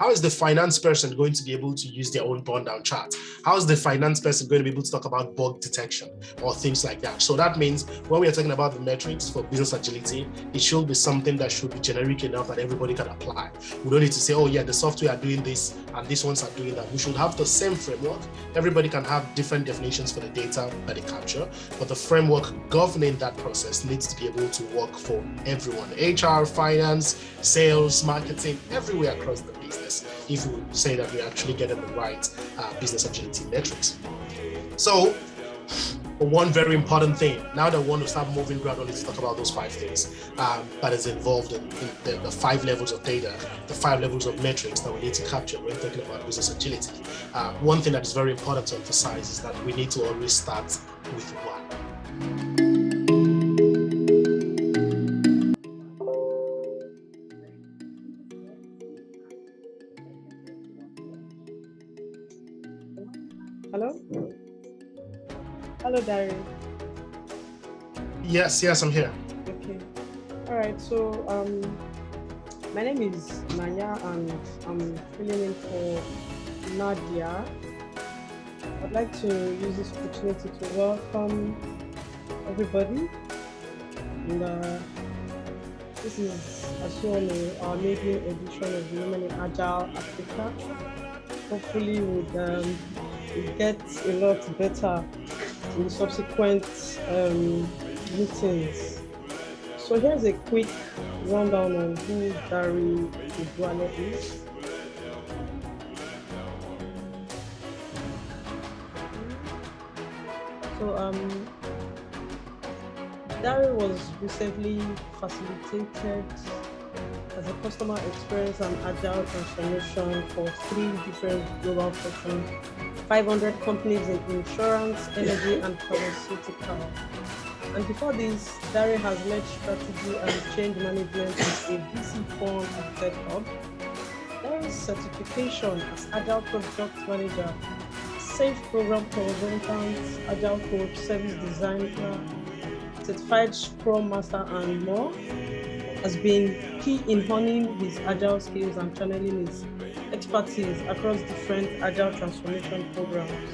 how is the finance person going to be able to use their own burn down chart? How is the finance person going to be able to talk about bug detection or things like that? So that means when we are talking about the metrics for business agility, it should be something that should be generic enough that everybody can apply. We don't need to say, oh yeah, the software are doing this and these ones are doing that. We should have the same framework. Everybody can have different definitions for the data that they capture, but the framework governing that process needs to be able to work for everyone. HR, finance, sales, marketing, everywhere across the business, if we say that we're actually getting the right business agility metrics. So one very important thing, now that we want to start moving gradually to talk about those 5 things that is involved in the 5 levels of data, the 5 levels of metrics that we need to capture when talking about business agility. One thing that is very important to emphasize is that we need to always start with why. Hello? Hello, Dario. Yes, I'm here. Okay. All right. So, my name is Nanya, and I'm filling in for Nadia. I'd like to use this opportunity to welcome everybody. And this is, as you all know, our maiden edition of the Women in Agile Africa. Hopefully, we'll get a lot better in subsequent meetings. So here's a quick rundown on who Oduale is. So Dari was recently facilitated as a customer experience and agile transformation for 3 different global fortune 500 companies in insurance, energy, and pharmaceutical. And before this, Dari has led strategy and change management with a VC fund and tech hub. Dari's certification as Agile Project Manager, Safe Program Consultant, Agile Coach, Service Designer, Certified Scrum Master, and more, has been key in honing his Agile skills and channeling his expertise across different Agile transformation programs.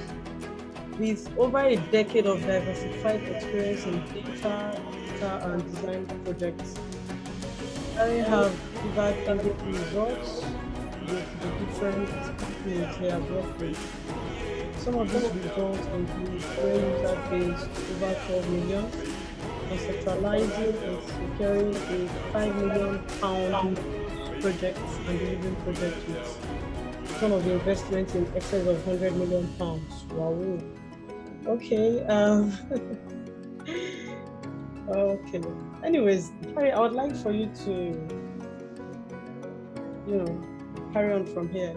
With over a decade of diversified experience in data and design projects, Dari have delivered MVP results with the different companies he has worked with. Some of these results include growing user base to over 12 million, conceptualizing and securing a £5 million project and delivering projects with some of the investments in excess of £100 million. Wow. Okay. Okay. Anyways, Harry, I would like for you to, carry on from here.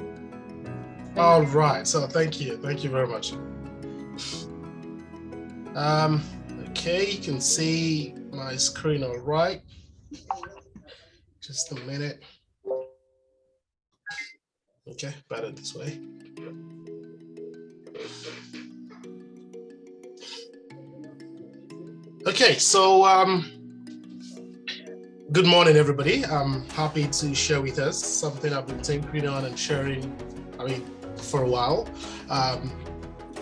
All right. So thank you very much. Okay, you can see my screen all right. Just a minute. Okay, better this way. Okay, so good morning, everybody. I'm happy to share with us something I've been tinkering on and sharing, for a while,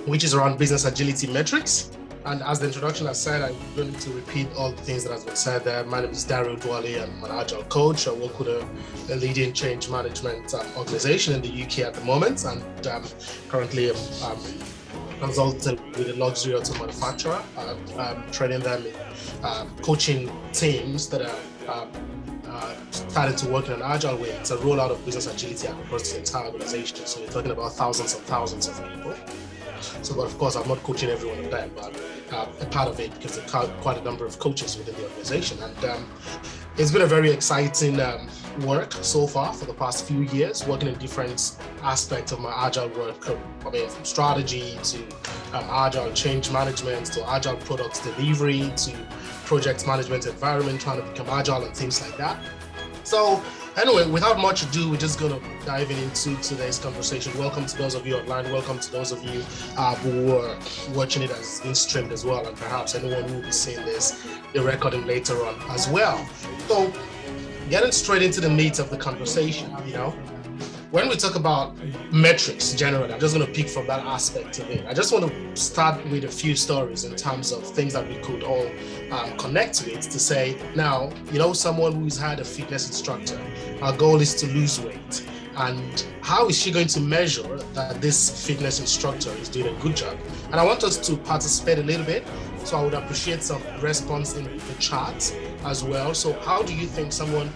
which is around business agility metrics. And as the introduction has said, I'm going to repeat all the things that has been said there. My name is Oduale, and I'm an Agile coach. I work with a leading change management organization in the UK at the moment, and currently I'm consultant with a luxury auto manufacturer. I'm training them in coaching teams that are starting to work in an agile way. It's a rollout of business agility across the entire organization. So we're talking about thousands and thousands of people. So, but of course, I'm not coaching every one of them, but a part of it because there are quite a number of coaches within the organization. And it's been a very exciting work so far for the past few years, working in different aspects of my agile work. From strategy to agile change management to agile products delivery to project management environment, trying to become agile and things like that. So anyway, without much ado, we're just going to dive into today's conversation. Welcome to those of you online. Welcome to those of you who are watching it as being streamed as well, and perhaps anyone who will be seeing this, the recording later on as well. So getting straight into the meat of the conversation, when we talk about metrics generally, I'm just going to pick from that aspect of it. I just want to start with a few stories in terms of things that we could all connect with to say, now, someone who's had a fitness instructor, our goal is to lose weight. And how is she going to measure that this fitness instructor is doing a good job? And I want us to participate a little bit. So I would appreciate some response in the chat as well. So how do you think someone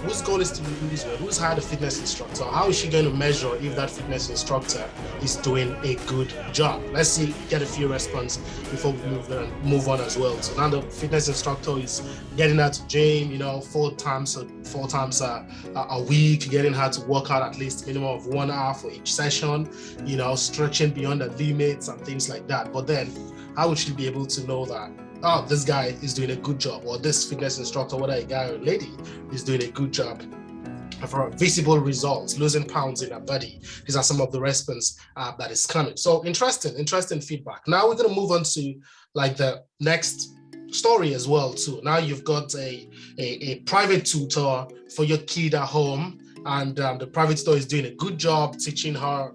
whose goal is to lose weight, who's hired a fitness instructor, how is she going to measure if that fitness instructor is doing a good job? Let's see, get a few response before we move on as well. So now the fitness instructor is getting her to gym, 4 times a week, getting her to work out at least minimum of 1 hour for each session, stretching beyond the limits and things like that. But then how would she be able to know that, oh, this guy is doing a good job, or this fitness instructor, whether a guy or a lady, is doing a good job? For visible results, losing pounds in her body. These are some of the response that is coming. So interesting feedback. Now we're going to move on to like the next story as well too. Now you've got a private tutor for your kid at home, and the private tutor is doing a good job teaching her,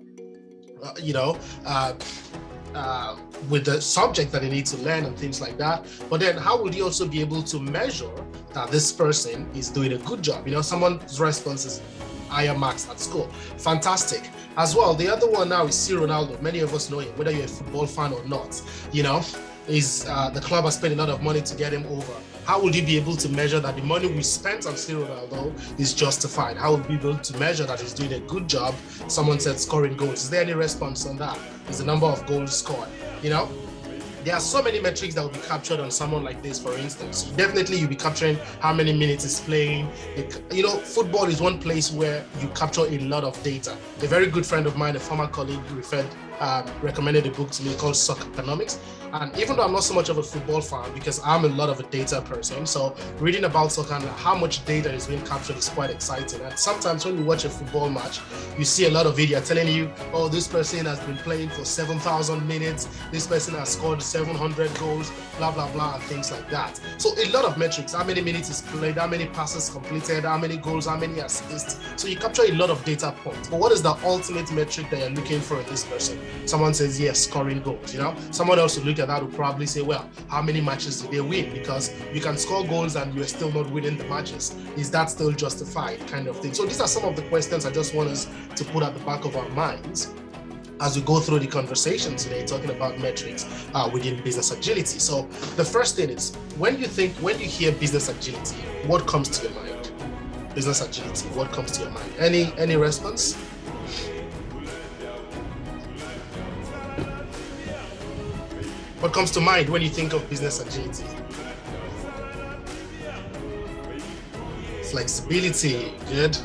with the subject that they need to learn and things like that. But then how would you also be able to measure that this person is doing a good job? Someone's response is higher marks at school. Fantastic. As well, the other one now is C. Ronaldo. Many of us know him, whether you're a football fan or not. The club has spent a lot of money to get him over. How would you be able to measure that the money we spent on C. Ronaldo is justified? How would we be able to measure that he's doing a good job? Someone said scoring goals. Is there any response on that? Is the number of goals scored? There are so many metrics that will be captured on someone like this, for instance. Definitely you'll be capturing how many minutes he's playing. Football is one place where you capture a lot of data. A very good friend of mine, a former colleague, recommended a book to me called Soccernomics. And even though I'm not so much of a football fan, because I'm a lot of a data person, so reading about soccer and how much data is being captured is quite exciting. And sometimes when you watch a football match, you see a lot of video telling you, oh, this person has been playing for 7,000 minutes, this person has scored 700 goals, blah, blah, blah, and things like that. So a lot of metrics, how many minutes is played, how many passes completed, how many goals, how many assists. So you capture a lot of data points. But what is the ultimate metric that you're looking for in this person? Someone says, yes, scoring goals, Someone else will look at that will probably say, well, how many matches did they win? Because you can score goals and you're still not winning the matches. Is that still justified, kind of thing? So these are some of the questions I just want us to put at the back of our minds as we go through the conversation today, talking about metrics within business agility. So the first thing is, when you hear business agility, what comes to your mind? Business agility, what comes to your mind? Any response? What comes to mind when you think of business agility? Flexibility, good.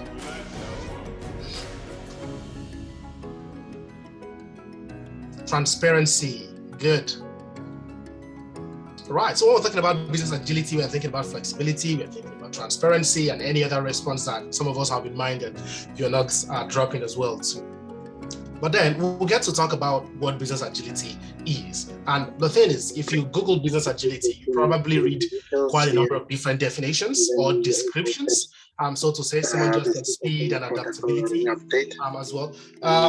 Transparency, good. Right, so when we're talking about business agility, we're thinking about flexibility, we're thinking about transparency, and any other response that some of us have in mind that you're not dropping as well too. But then we'll get to talk about what business agility is. And the thing is, if you Google business agility, you probably read quite a number of different definitions or descriptions. So to say, someone just said speed and adaptability as well.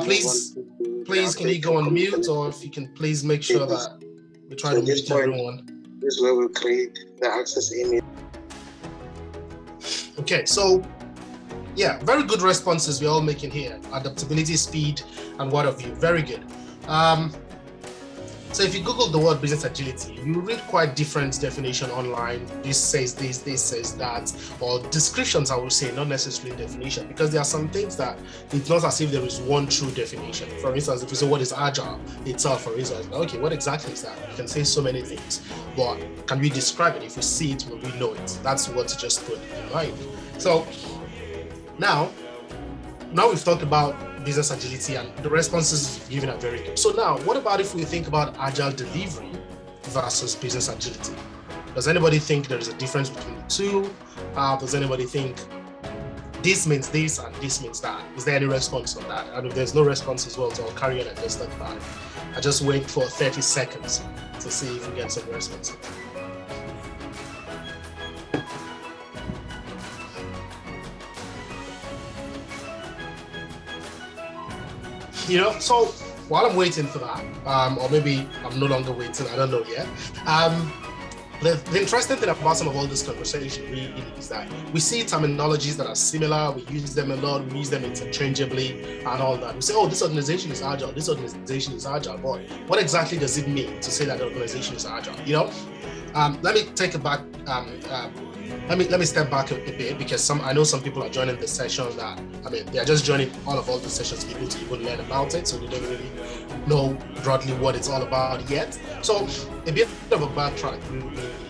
Please, can you go on mute, or if you can please make sure that we try to mute everyone. This is where we create the access image. Okay, so yeah, very good responses we're all making here. Adaptability, speed, and what have you. Very good. So if you Google the word business agility, you read quite different definition online. This says this says that, or descriptions, I would say, not necessarily definition, because there are some things that it's not as if there is one true definition. For instance, if you say what is agile itself, for instance, okay, what exactly is that? You can say so many things, but can we describe it? If we see it, will we know it? That's what to just put in mind. So now we've talked about business agility, and the responses given are very good. So now, what about if we think about agile delivery versus business agility? Does anybody think there is a difference between the two? Does anybody think this means this and this means that? Is there any response on that? And if there's no response as well, so I'll carry on and just talk about it. I just wait for 30 seconds to see if we get some response. So while I'm waiting for that, or maybe I'm no longer waiting, I don't know yet. The interesting thing about some of all this conversation really is that we see terminologies that are similar, we use them a lot, we use them interchangeably and all that. We say, oh, this organization is agile, this organization is agile, but what exactly does it mean to say that the organization is agile? Let me take it back. Let me step back a bit, because I know some people are joining the session that, they are just joining all the sessions to be able to even learn about it, so they don't really know broadly what it's all about yet. So a bit of a backtrack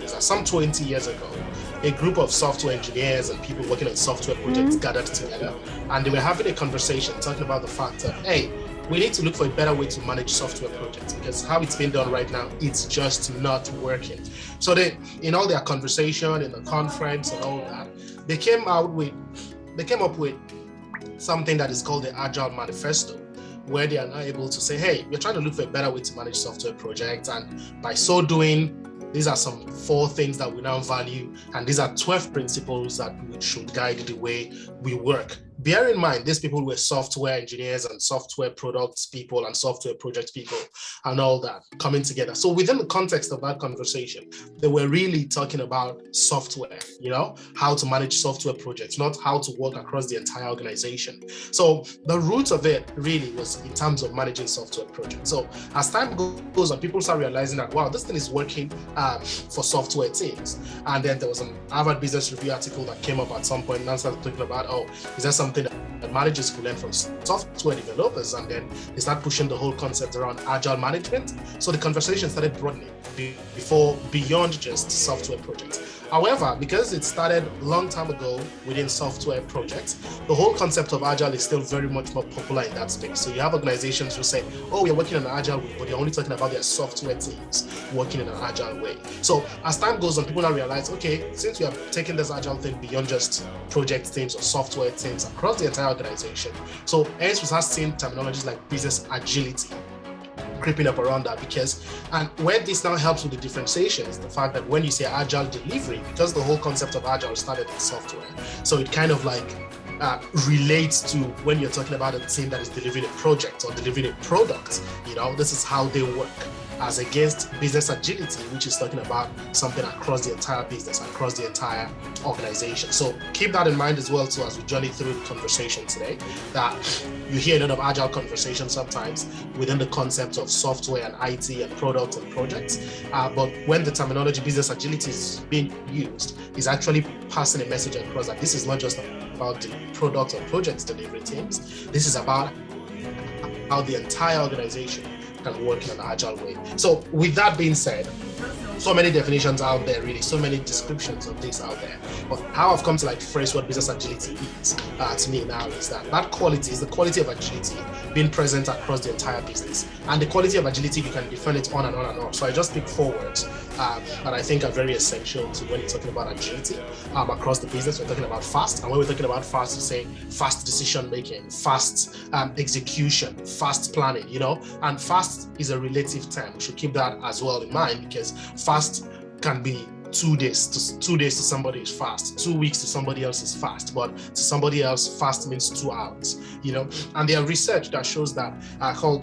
is that some 20 years ago, a group of software engineers and people working on software projects gathered together, and they were having a conversation talking about the fact that, hey, we need to look for a better way to manage software projects, because how it's being done right now, it's just not working. So they, in all their conversation, in the conference and all that, they came up with something that is called the Agile Manifesto, where they are now able to say, hey, we're trying to look for a better way to manage software projects, and by so doing, these are some 4 things that we now value, and these are 12 principles that should guide the way we work. Bear in mind, these people were software engineers and software products people and software project people and all that coming together. So within the context of that conversation, they were really talking about software, how to manage software projects, not how to work across the entire organization. So the root of it really was in terms of managing software projects. So as time goes on, people start realizing that, wow, this thing is working for software teams. And then there was an Harvard Business Review article that came up at some point and started talking about, oh, is there something that managers could learn from software developers? And then they start pushing the whole concept around agile management. So the conversation started broadening beyond just software projects. However, because it started a long time ago within software projects, the whole concept of agile is still very much more popular in that space. So you have organizations who say, oh, we're working in an agile way, but they're only talking about their software teams working in an agile way. So as time goes on, people now realize, okay, since we have taken this agile thing beyond just project teams or software teams across the entire organization, so hence we start seeing terminologies like business agility creeping up around that, and where this now helps with the differentiation is the fact that when you say agile delivery, because the whole concept of agile started in software, so it kind of like relates to when you're talking about a team that is delivering a project or delivering a product, this is how they work, as against business agility, which is talking about something across the entire business, across the entire organization. So keep that in mind as well, too, as we journey through the conversation today, that you hear a lot of agile conversation sometimes within the concept of software and IT and products and projects. But when the terminology business agility is being used, is actually passing a message across that this is not just about the product or projects delivery teams. This is about how the entire organization can work in an agile way. So with that being said, so many definitions out there, really, so many descriptions of this out there. But how I've come to phrase what business agility is to me now is that quality is the quality of agility being present across the entire business. And the quality of agility, you can define it on and on and on. So I just pick 4 words that I think are very essential to when you're talking about agility across the business. We're talking about fast. And when we're talking about fast, we say fast decision making, fast execution, fast planning, and fast is a relative term. We should keep that as well in mind, because fast can be 2 days to somebody is fast, 2 weeks to somebody else is fast, but to somebody else fast means 2 hours, and there are research that shows that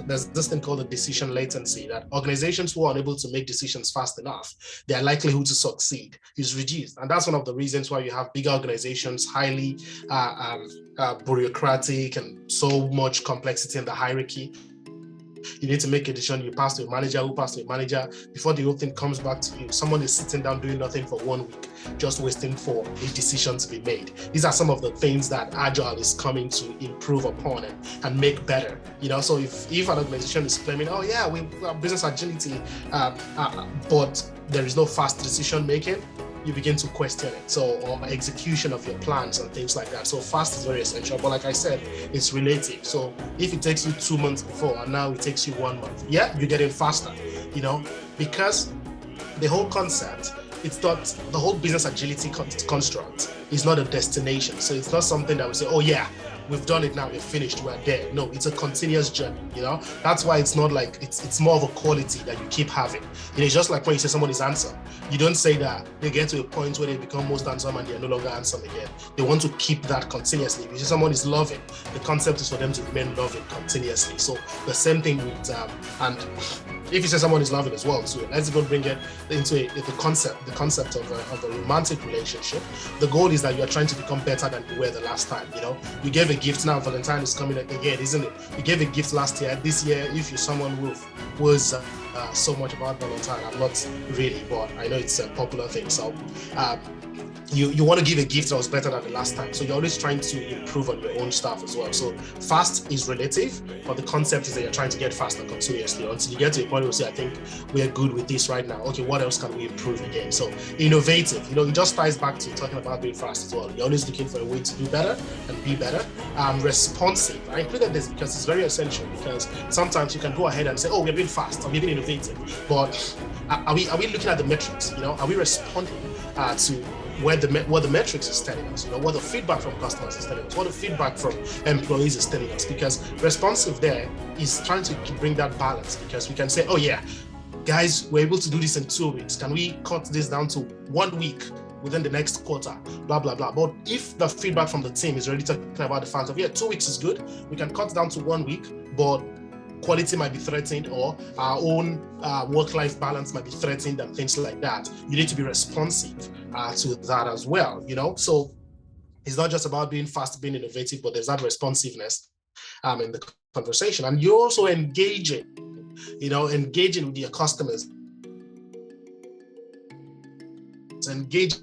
there's this thing called the decision latency, that organizations who are unable to make decisions fast enough, their likelihood to succeed is reduced. And that's one of the reasons why you have bigger organizations, highly bureaucratic and so much complexity in the hierarchy. You need to make a decision, you pass to a manager, who pass to a manager, before the whole thing comes back to you. Someone is sitting down doing nothing for 1 week, just waiting for a decision to be made. These are some of the things that Agile is coming to improve upon and make better. So if an organization is claiming, oh yeah, we have business agility, but there is no fast decision making, you begin to question it. Or execution of your plans and things like that. So fast is very essential. But like I said, it's relative. So if it takes you 2 months before and now it takes you 1 month, yeah, you're getting faster, because the whole concept, it's not, the whole business agility construct is not a destination. So it's not something that we say, oh yeah, we've done it now, we're finished, we're there. No, it's a continuous journey, you know. That's why it's not like it's more of a quality that you keep having. It's just like when you say someone is handsome, you don't say that they get to a point where they become most handsome and they're no longer handsome again. They want to keep that continuously. If you say someone is loving, the concept is for them to remain loving continuously. So the same thing with and if you say someone is loving as well, so let's go bring it into the concept of a romantic relationship. The goal is that you are trying to become better than you were the last time. You know, you gave a gift, now Valentine is coming again, isn't it? You gave a gift last year. This year, if you're someone who was so much about Valentine, I'm not really, but I know it's a popular thing. So you want to give a gift that was better than the last time. So you're always trying to improve on your own stuff as well. So fast is relative, but the concept is that you're trying to get faster continuously until you get to a point where you say, I think we're good with this right now. Okay, what else can we improve again? So innovative, you know, it just ties back to talking about being fast as well. You're always looking for a way to do better and be better. Responsive, I included this because it's very essential, because sometimes you can go ahead and say, oh, we're being fast or we're being innovative, but are we looking at the metrics? You know, are we responding to what the metrics is telling us, you know, what the feedback from customers is telling us, what the feedback from employees is telling us? Because responsive there is trying to bring that balance, because we can say, oh yeah, guys, we're able to do this in 2 weeks. Can we cut this down to 1 week within the next quarter, blah, blah, blah. But if the feedback from the team is already talking about the fact of, yeah, 2 weeks is good, we can cut down to 1 week, but quality might be threatened, or our own work-life balance might be threatened and things like that. You need to be responsive to that as well, you know? So it's not just about being fast, being innovative, but there's that responsiveness in the conversation. And you're also engaging with your customers, engaging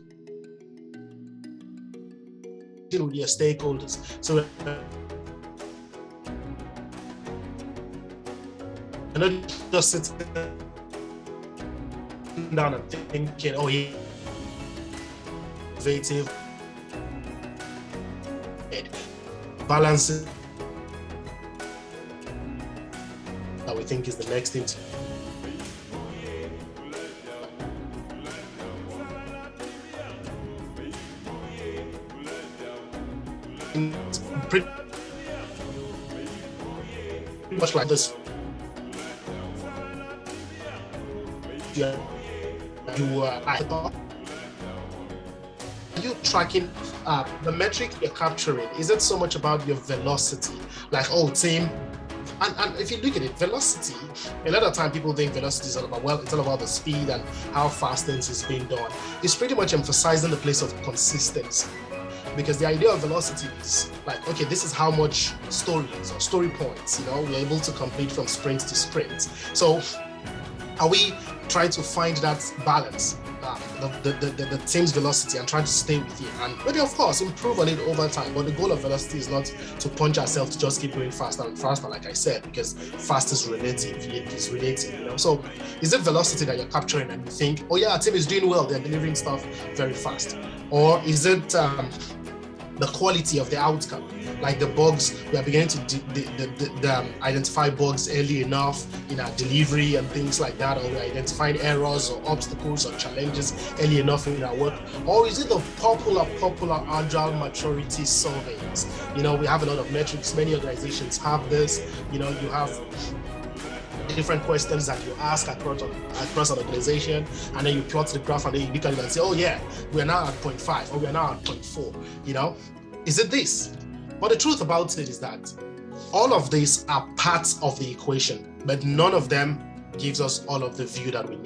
with your stakeholders. So and not just sitting down and thinking, oh yeah, innovative, balancing that we think is the next thing to pretty much like this. Are you tracking the metric you're capturing? Is it so much about your velocity? Like, oh, team, and if you look at it, velocity, a lot of time people think velocity is all about, well, it's all about the speed and how fast things is being done. It's pretty much emphasizing the place of consistency. Because the idea of velocity is like, okay, this is how much stories or story points, you know, we're able to complete from sprint to sprint. So are we trying to find that balance, the team's velocity, and trying to stay with it, and maybe of course improve on it over time? But the goal of velocity is not to punch ourselves to just keep going faster and faster, like I said, because fast is relative. It's relative, you know. So is it velocity that you're capturing and you think, oh yeah, our team is doing well, they're delivering stuff very fast? Or is it the quality of the outcome, like the bugs, we are beginning to identify bugs early enough in our delivery and things like that, or we're identifying errors or obstacles or challenges early enough in our work? Or is it the popular agile maturity surveys? You know, we have a lot of metrics, many organizations have this, you know, you have different questions that you ask across an organization, and then you plot the graph, and then you look at it and say, oh yeah, we're now at 0.5 or we're now at 0.4, you know? Is it this? But the truth about it is that all of these are parts of the equation, but none of them gives us all of the view that we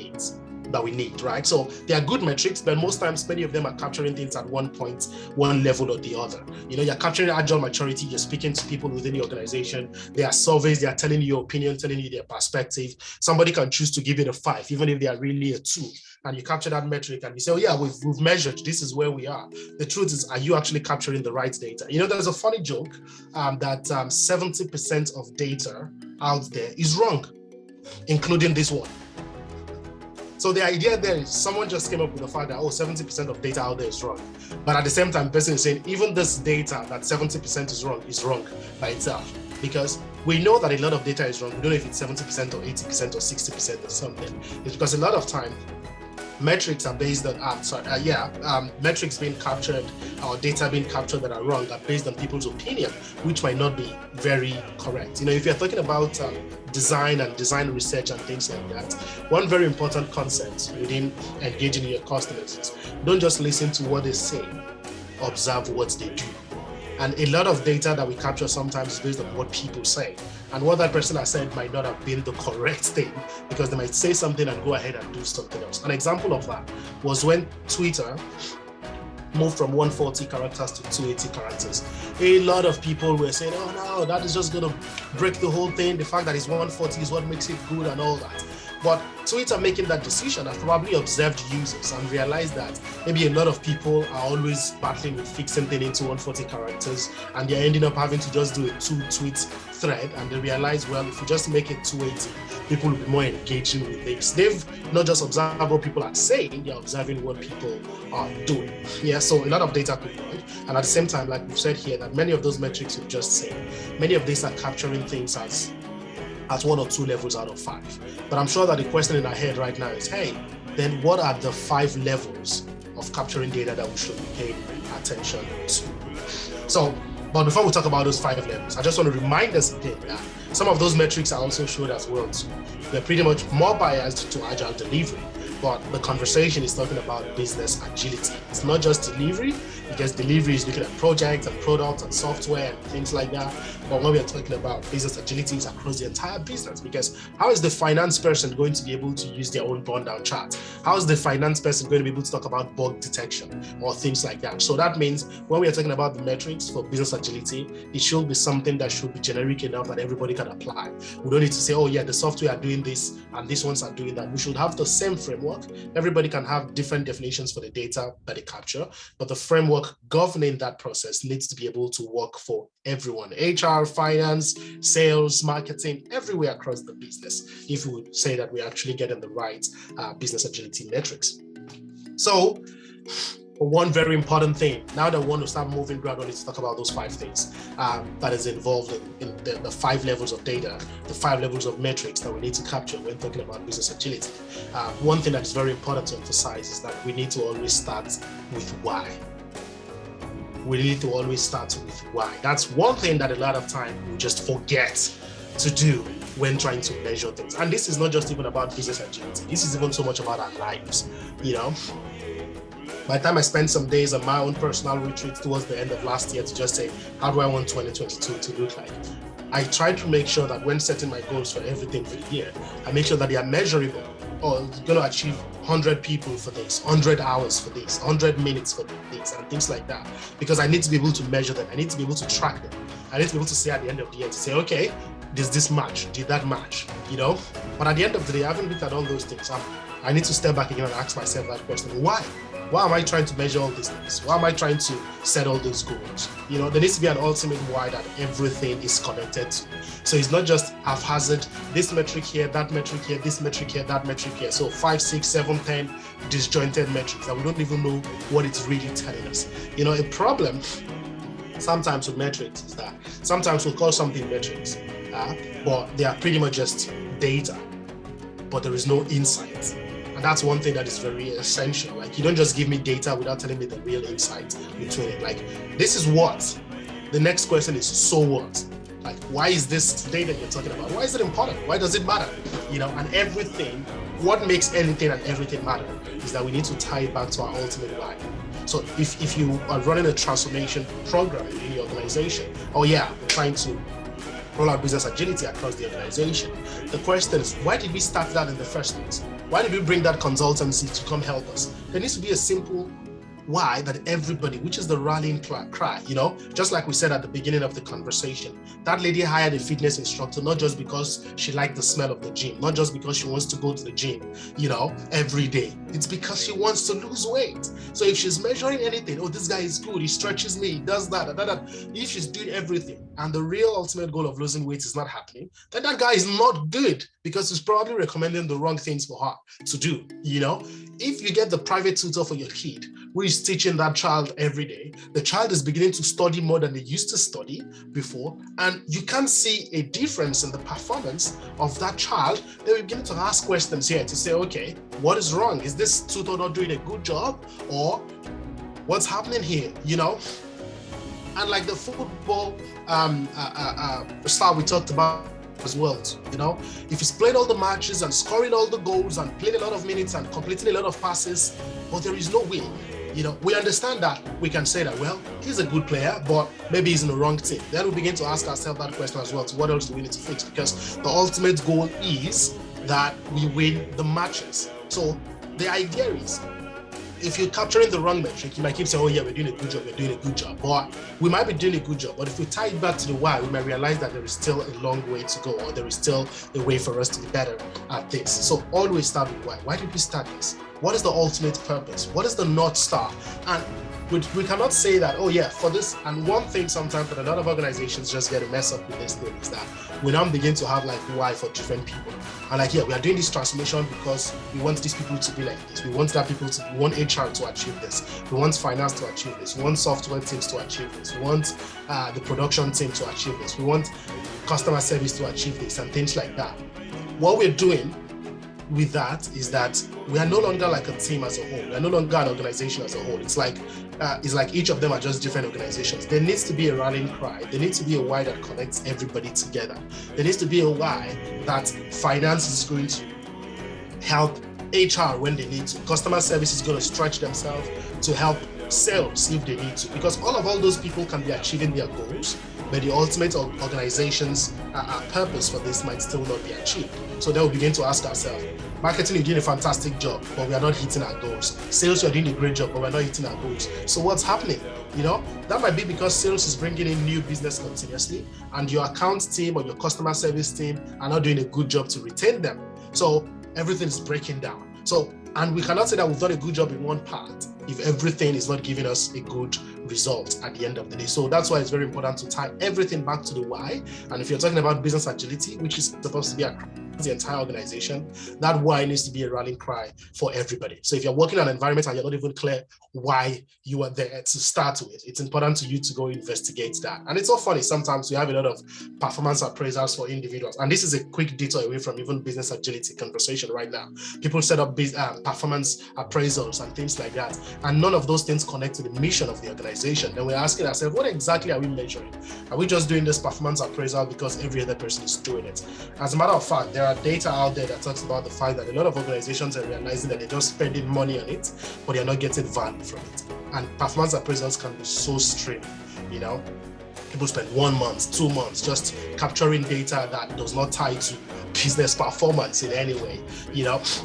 need, right? So they are good metrics, but most times many of them are capturing things at one point, one level or the other. You know, you're capturing agile maturity, you're speaking to people within the organization, there are surveys, they are telling you your opinion, telling you their perspective. Somebody can choose to give it a 5, even if they are really a 2. And you capture that metric and you say, oh yeah, we've measured, this is where we are. The truth is, are you actually capturing the right data? You know, there's a funny joke that 70% of data out there is wrong, including this one. So the idea there is someone just came up with the fact that, 70% of data out there is wrong. But at the same time, the person is saying, even this data that 70% is wrong by itself. Because we know that a lot of data is wrong. We don't know if it's 70% or 80% or 60% or something. It's because a lot of time, metrics are based on, metrics being captured or data being captured that are wrong are based on people's opinion, which might not be very correct. If you're talking about design and design research and things like that, one very important concept within engaging your customers is don't just listen to what they say, observe what they do. And a lot of data that we capture sometimes is based on what people say. And what that person has said might not have been the correct thing, because they might say something and go ahead and do something else. An example of that was when Twitter moved from 140 characters to 280 characters. A lot of people were saying, oh no, that is just going to break the whole thing. The fact that it's 140 is what makes it good and all that. But Twitter making that decision has probably observed users and realized that maybe a lot of people are always battling with fixing things into 140 characters, and they're ending up having to just do a 2-tweet thread, and they realize, well, if you just make it 280, people will be more engaging with this. They've not just observed what people are saying, they're observing what people are doing. Yeah, so a lot of data could be right. And at the same time, like we've said here, that many of those metrics we've just said, many of these are capturing things as 1 or 2 levels out of 5. But I'm sure that the question in our head right now is, hey, then what are the 5 levels of capturing data that we should be paying attention to? So, but before we talk about those 5 levels, I just want to remind us again that some of those metrics are also showed as well too. They're pretty much more biased to agile delivery, but the conversation is talking about business agility. It's not just delivery, because delivery is looking at projects and products and software and things like that. But when we are talking about business agility, it's across the entire business, because how is the finance person going to be able to use their own burn-down chart? How is the finance person going to be able to talk about bug detection or things like that? So that means when we are talking about the metrics for business agility, it should be something that should be generic enough that everybody can apply. We don't need to say, oh yeah, the software are doing this and these ones are doing that. We should have the same framework. Everybody can have different definitions for the data that they capture, but the framework governing that process needs to be able to work for everyone. HR, finance, sales, marketing, everywhere across the business, if we would say that we're actually getting the right business agility metrics. So one very important thing, now that we want to start moving gradually to talk about those 5 things that is involved in the 5 levels of data, the 5 levels of metrics that we need to capture when talking about business agility. One thing that is very important to emphasize is that we need to always start with why. We need to always start with why. That's one thing that a lot of time we just forget to do when trying to measure things. And this is not just even about business agility. This is even so much about our lives, By the time I spent some days on my own personal retreat towards the end of last year to just say, how do I want 2022 to look like? I try to make sure that when setting my goals for everything for the year, I make sure that they are measurable. Or going to achieve 100 people for this, 100 hours for this, 100 minutes for this, and things like that. Because I need to be able to measure them. I need to be able to track them. I need to be able to say at the end of the year, to say, okay, does this match? Did that match? But at the end of the day, I haven't looked at all those things. I need to step back again and ask myself that question. Why? Why am I trying to measure all these things? Why am I trying to set all those goals? There needs to be an ultimate why that everything is connected to. So it's not just haphazard, this metric here, that metric here, this metric here, that metric here. So 5, 6, 7, 10 disjointed metrics that we don't even know what it's really telling us. A problem sometimes with metrics is that sometimes we'll call something metrics, but they are pretty much just data, but there is no insight. And that's one thing that is very essential. Like, you don't just give me data without telling me the real insight between it. Like, this is what. The next question is, so what? Like, why is this data you're talking about? Why is it important? Why does it matter? And everything, what makes anything and everything matter is that we need to tie it back to our ultimate why. So if you are running a transformation program in your organization, we're trying to roll out business agility across the organization. The question is, why did we start that in the first place? Why did we bring that consultancy to come help us? There needs to be a simple why that everybody, which is the rallying cry, just like we said at the beginning of the conversation, that lady hired a fitness instructor, not just because she liked the smell of the gym, not just because she wants to go to the gym, every day. It's because she wants to lose weight. So if she's measuring anything, this guy is good, he stretches me, he does that. If she's doing everything and the real ultimate goal of losing weight is not happening, then that guy is not good, because he's probably recommending the wrong things for her to do, If you get the private tutor for your kid, who is teaching that child every day. The child is beginning to study more than they used to study before, and you can see a difference in the performance of that child. Then we begin to ask questions here to say, okay, what is wrong? Is this tutor not doing a good job, or what's happening here? And like the football star we talked about as well, if he's playing all the matches and scoring all the goals and playing a lot of minutes and completing a lot of passes, but there is no way, we understand that we can say that, well, he's a good player, but maybe he's in the wrong team. Then we begin to ask ourselves that question as well. So what else do we need to fix? Because the ultimate goal is that we win the matches. So the idea is, if you're capturing the wrong metric, you might keep saying, oh yeah, we're doing a good job, but we might be doing a good job. But if we tie it back to the why, we might realize that there is still a long way to go, or there is still a way for us to be better at this. So always start with why. Why did we start this? What is the ultimate purpose? What is the North Star? And we cannot say that, oh yeah, for this. And one thing sometimes that a lot of organizations just get to mess up with this thing is that we now begin to have like why for different people. And like, yeah, we are doing this transformation because we want these people to be like this. We want we want HR to achieve this. We want finance to achieve this. We want software teams to achieve this. We want the production team to achieve this. We want customer service to achieve this and things like that. What we're doing with that is that we are no longer like a team as a whole. We are no longer an organization as a whole. It's like each of them are just different organizations. There needs to be a rallying cry. There needs to be a why that connects everybody together. There needs to be a why that finance is going to help HR when they need to. Customer service is going to stretch themselves to help sales if they need to. Because all those people can be achieving their goals, but the ultimate organization's purpose for this might still not be achieved. So then we begin to ask ourselves, marketing, you're doing a fantastic job, but we are not hitting our goals. Sales, you're doing a great job, but we're not hitting our goals. So what's happening? That might be because sales is bringing in new business continuously, and your account team or your customer service team are not doing a good job to retain them. So everything is breaking down. And we cannot say that we've done a good job in one part if everything is not giving us a good result at the end of the day. So that's why it's very important to tie everything back to the why. And if you're talking about business agility, which is supposed to be across the entire organization, that why needs to be a rallying cry for everybody. So if you're working on an environment and you're not even clear why you are there to start with, it's important to you to go investigate that. And it's so funny, sometimes we have a lot of performance appraisals for individuals. And this is a quick detour away from even business agility conversation right now. People set up performance appraisals and things like that. And none of those things connect to the mission of the organization. Then we're asking ourselves, what exactly are we measuring? Are we just doing this performance appraisal because every other person is doing it? As a matter of fact, there are data out there that talks about the fact that a lot of organizations are realizing that they're just spending money on it, but they're not getting value from it. And performance appraisals can be so straining, People spend 1 month, 2 months just capturing data that does not tie to business performance in any way,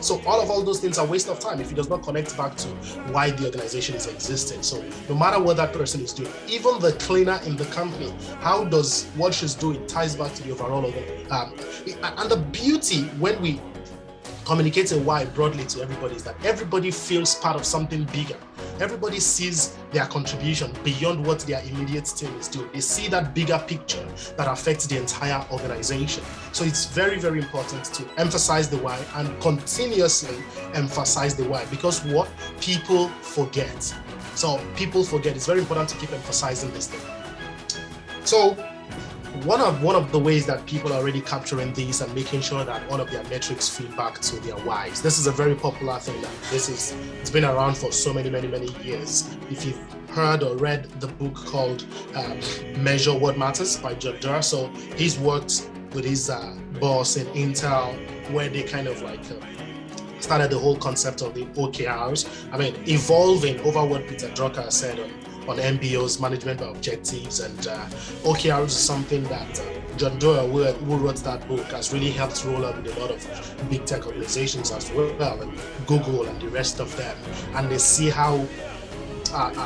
So all those things are a waste of time if it does not connect back to why the organization is existing. So no matter what that person is doing, even the cleaner in the company, how does what she's doing ties back to the overall and the beauty when we communicate a why broadly to everybody is that everybody feels part of something bigger. Everybody sees their contribution beyond what their immediate team is doing. They see that bigger picture that affects the entire organization. So it's very, very important to emphasize the why and continuously emphasize the why, because what people forget. So people forget. It's very important to keep emphasizing this thing. So one of the ways that people are already capturing these and making sure that all of their metrics feed back to their whys. This is a very popular thing. It's been around for so many years. If you've heard or read the book called Measure What Matters by George-Igbafe, so he's worked with his boss in Intel, where they kind of like started the whole concept of the OKRs. Evolving over what Peter Drucker said on MBO's management by objectives, and OKRs is something that John Doerr, who wrote that book, has really helped roll out with a lot of big tech organizations as well, and Google and the rest of them. And they see how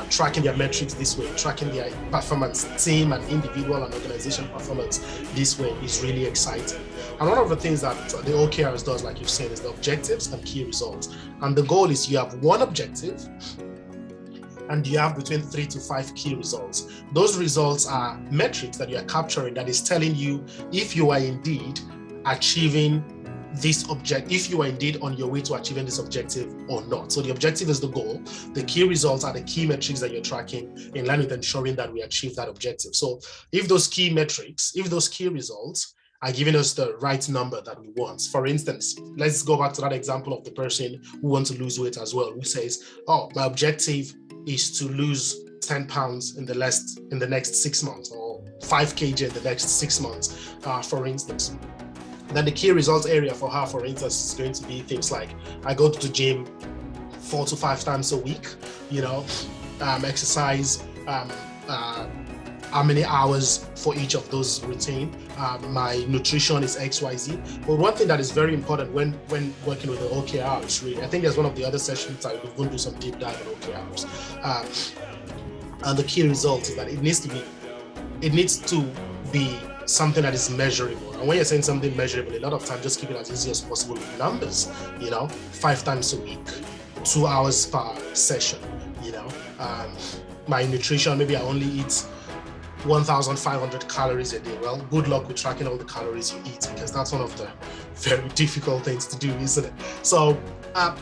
tracking their metrics this way, tracking their performance, team and individual and organization performance this way is really exciting. And one of the things that the OKRs does, like you've said, is the objectives and key results. And the goal is you have one objective, and you have between 3 to 5 key results. Those results are metrics that you are capturing that is telling you if you are indeed achieving this object, if you are indeed on your way to achieving this objective or not. So the objective is the goal. The key results are the key metrics that you're tracking in line with ensuring that we achieve that objective. So if those key metrics, if those key results are giving us the right number that we want. For instance, let's go back to that example of the person who wants to lose weight as well, who says, oh, my objective is to lose 10 pounds in the next 6 months, or 5 kg in the next 6 months, for instance. Then the key results area for her, for instance, is going to be things like, I go to the gym 4 to 5 times a week, exercise, how many hours for each of those routine. My nutrition is XYZ. But one thing that is very important when working with the OKRs, really, I think there's one of the other sessions we're going to do some deep dive on OKRs. And the key result is that it needs to be something that is measurable. And when you're saying something measurable, a lot of times just keep it as easy as possible with numbers, 5 times a week, 2 hours per session, my nutrition, maybe I only eat 1,500 calories a day. Well, good luck with tracking all the calories you eat, because that's one of the very difficult things to do, isn't it? So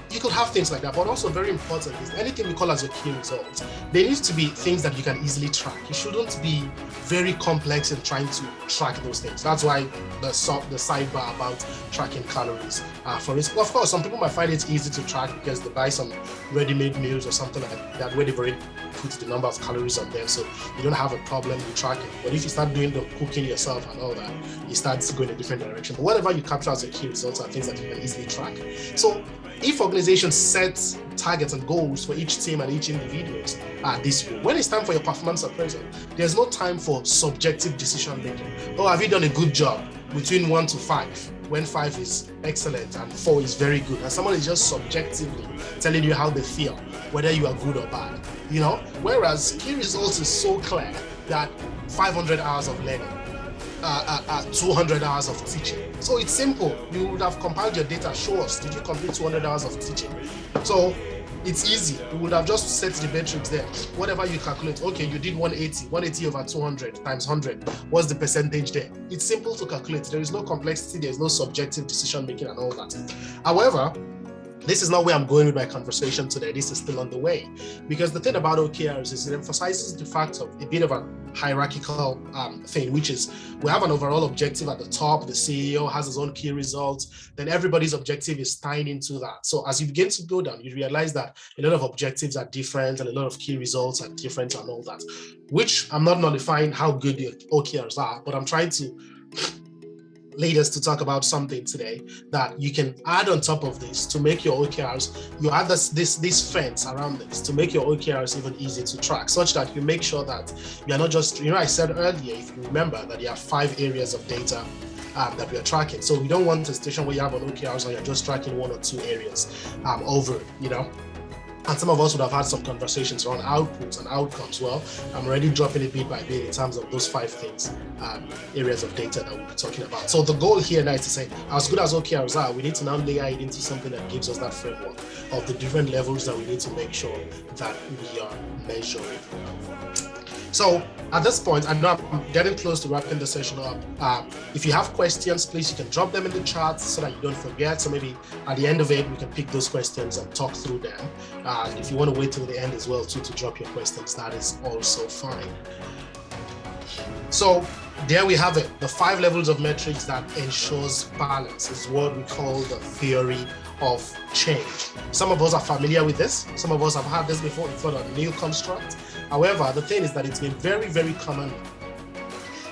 you could have things like that, but also very important is anything we call as your key results. There needs to be things that you can easily track. You shouldn't be very complex in trying to track those things. That's why the sidebar about tracking calories. For instance, of course, some people might find it easy to track because they buy some ready-made meals or something like that where they've already put the number of calories on there, so you don't have a problem with tracking. But if you start doing the cooking yourself and all that, you start going in a different direction. But whatever you capture as a key results are things that you can easily track. So if organizations set targets and goals for each team and each individual this way, when it's time for your performance appraisal, there's no time for subjective decision making. Oh, have you done a good job? Between 1 to 5, when 5 is excellent and 4 is very good, and someone is just subjectively telling you how they feel, whether you are good or bad, whereas key results is so clear that 500 hours of learning, 200 hours of teaching. So it's simple. You would have compiled your data, show us, did you complete 200 hours of teaching? So it's easy. You would have just set the metrics there. Whatever you calculate, okay, you did 180 over 200 times 100. What's the percentage there? It's simple to calculate. There is no complexity. There's no subjective decision making and all that. However, this is not where I'm going with my conversation today. This is still on the way, because the thing about OKRs is it emphasizes the fact of a bit of a hierarchical thing, which is we have an overall objective at the top. The CEO has his own key results. Then everybody's objective is tying into that. So as you begin to go down, you realize that a lot of objectives are different and a lot of key results are different and all that, which I'm not nullifying how good the OKRs are, but I'm trying to lead us to talk about something today that you can add on top of this to make your OKRs, you add this fence around this to make your OKRs even easier to track, such that you make sure that you're not just, I said earlier, if you remember, that you have 5 areas of data that we are tracking. So we don't want a situation where you have an OKRs and you're just tracking 1 or 2 areas over, And some of us would have had some conversations around outputs and outcomes. Well, I'm already dropping it bit by bit in terms of those 5 things, areas of data that we'll be talking about. So the goal here now is to say, as good as OKRs are, we need to now layer it into something that gives us that framework of the different levels that we need to make sure that we are measuring. So at this point, I know I'm getting close to wrapping the session up. If you have questions, please, you can drop them in the chat so that you don't forget. So maybe at the end of it, we can pick those questions and talk through them. And if you want to wait till the end as well, too, to drop your questions, that is also fine. So there we have it. The 5 levels of metrics that ensures balance is what we call the theory of change. Some of us are familiar with this. Some of us have had this before. It's not a new construct. However, the thing is that it's been very, very common.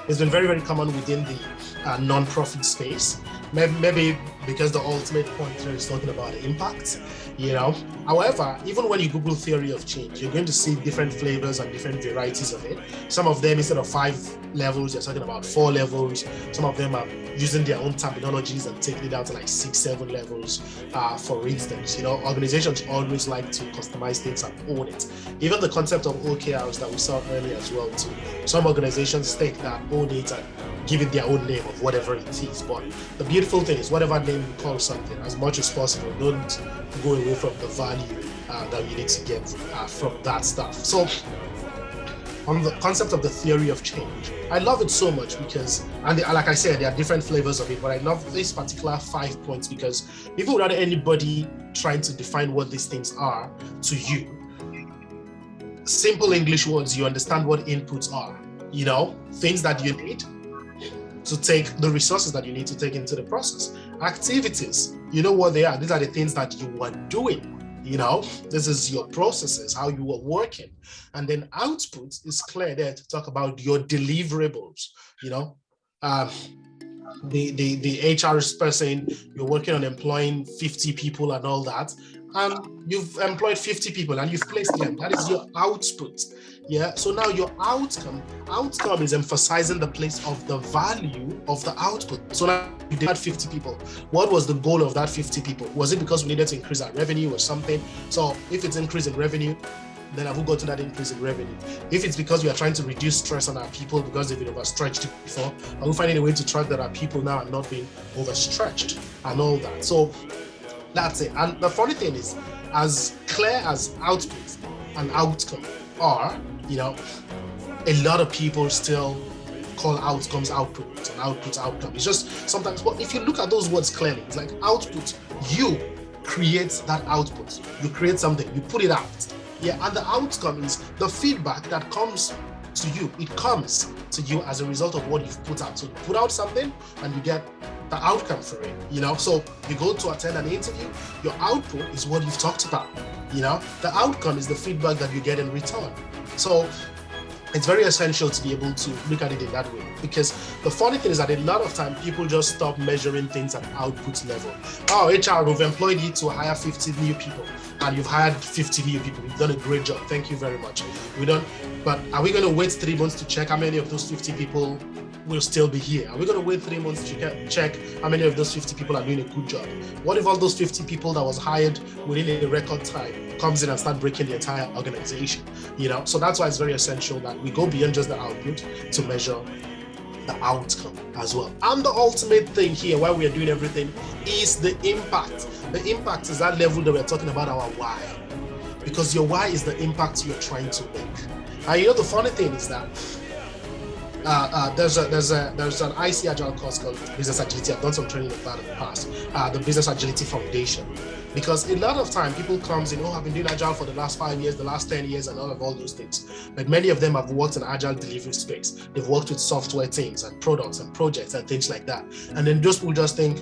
It's been very, very common within the non-profit space. Maybe because the ultimate point here is talking about the impact, However, even when you Google theory of change, you're going to see different flavors and different varieties of it. Some of them, instead of 5 levels, you're talking about 4 levels. Some of them are using their own terminologies and taking it down to like 6, 7 levels. For instance, organizations always like to customize things and own it. Even the concept of OKRs that we saw earlier as well too. Some organizations take that, own it, and give it their own name of whatever it is. But the beautiful thing is, whatever name you call something, as much as possible, don't go away from the value that you need to get from that stuff. So on the concept of the theory of change. I love it so much because, like I said, there are different flavors of it, but I love this particular 5 points because even without anybody trying to define what these things are to you, simple English words, you understand what inputs are, things that you need to take, the resources that you need to take into the process. Activities, you know what they are. These are the things that you are doing. This is your processes, how you are working. And then output is clear there to talk about your deliverables. The HR person, you're working on employing 50 people and all that, and you've employed 50 people and you've placed them. That is your output. Yeah. So now your outcome is emphasizing the place of the value of the output. So now you did 50 people. What was the goal of that 50 people? Was it because we needed to increase our revenue or something? So if it's increasing revenue, then have we gotten that increase in revenue? If it's because we are trying to reduce stress on our people because they've been overstretched before, are we finding a way to track that our people now are not being overstretched and all that? So that's it. And the funny thing is, as clear as output and outcome are, a lot of people still call outcomes output and output outcome. It's just sometimes, but if you look at those words clearly, it's like output, you create that output. You create something, you put it out. Yeah, and the outcome is the feedback that comes to you. It comes to you as a result of what you've put out. So you put out something and you get the outcome for it, So you go to attend an interview, your output is what you've talked about, The outcome is the feedback that you get in return. So it's very essential to be able to look at it in that way, because the funny thing is that a lot of time people just stop measuring things at output level. Oh, HR, we've employed you to hire 50 new people, and you've hired 50 new people. You've done a great job. Thank you very much. But are we going to wait 3 months to check how many of those 50 people will still be here? Are we going to wait 3 months to check how many of those 50 people are doing a good job? What if all those 50 people that was hired within a record time comes in and start breaking the entire organization? So that's why it's very essential that we go beyond just the output to measure the outcome as well. And the ultimate thing here, while we are doing everything, is the impact. The impact is that level that we're talking about, our why, because your why is the impact you're trying to make. And the funny thing is that there's an IC Agile course called Business Agility. I've done some training of that in the past. The Business Agility Foundation. Because a lot of time people comes in, I've been doing Agile for the last 5 years, the last 10 years, and all those things. But many of them have worked in Agile delivery space. They've worked with software teams and products and projects and things like that. And then those people just think,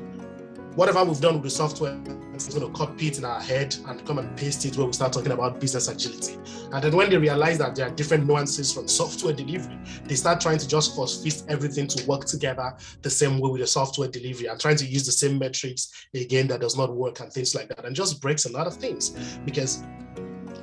whatever we've done with the software, it's going to copy it in our head and come and paste it when we start talking about business agility. And then when they realize that there are different nuances from software delivery, they start trying to just force-feed everything to work together the same way with the software delivery and trying to use the same metrics again that does not work and things like that, and just breaks a lot of things, because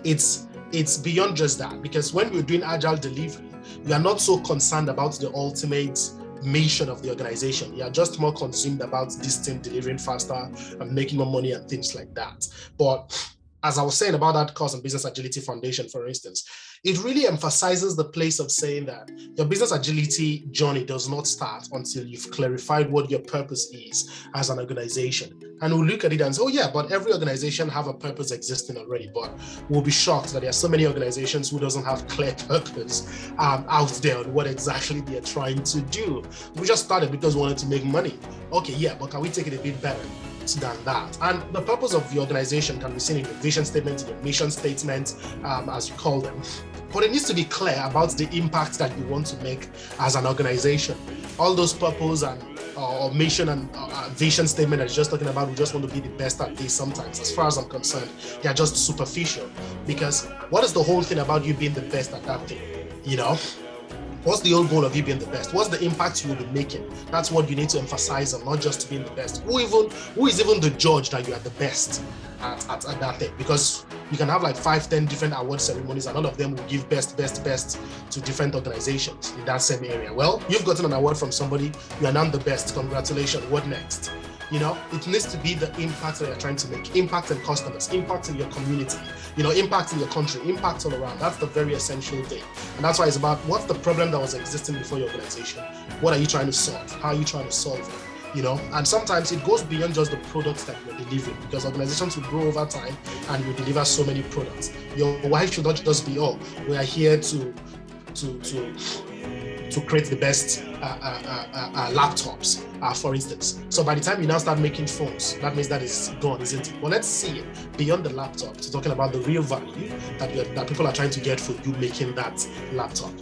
it's beyond just that. Because when you're doing Agile delivery, you are not so concerned about the ultimate mission of the organization. You are just more consumed about this team delivering faster and making more money and things like that. But as I was saying about that course on Business Agility Foundation, for instance, it really emphasizes the place of saying that your business agility journey does not start until you've clarified what your purpose is as an organization. And we'll look at it and say, oh yeah, but every organization have a purpose existing already. But we'll be shocked that there are so many organizations who doesn't have clear purpose out there on what exactly they're trying to do. We just started because we wanted to make money. Okay, yeah, but can we take it a bit better than that? And the purpose of the organization can be seen in your vision statement, in your mission statement, as you call them. But it needs to be clear about the impact that you want to make as an organization. All those purpose and or mission and vision statement that you're just talking about, we just want to be the best at this sometimes. As far as I'm concerned, they are just superficial. Because what is the whole thing about you being the best at that thing? What's the whole goal of you being the best? What's the impact you will be making? That's what you need to emphasize on, not just being the best. Who is even the judge that you are the best at that thing? Because you can have like 5-10 different award ceremonies and all of them will give best to different organizations in that same area. Well, you've gotten an award from somebody, you are now the best. Congratulations. What next? It needs to be the impact that you're trying to make. Impact in customers, impact in your community, impact in your country, impact all around. That's the very essential thing. And that's why it's about what's the problem that was existing before your organization? What are you trying to solve? How are you trying to solve it? And sometimes it goes beyond just the products that you're delivering, because organizations will grow over time and you deliver so many products. Your why should not just be, we are here to to create the best laptops, for instance. So by the time you now start making phones, that means that is gone, isn't it? Well, let's see beyond the laptop, to talking about the real value that people are trying to get for you making that laptop.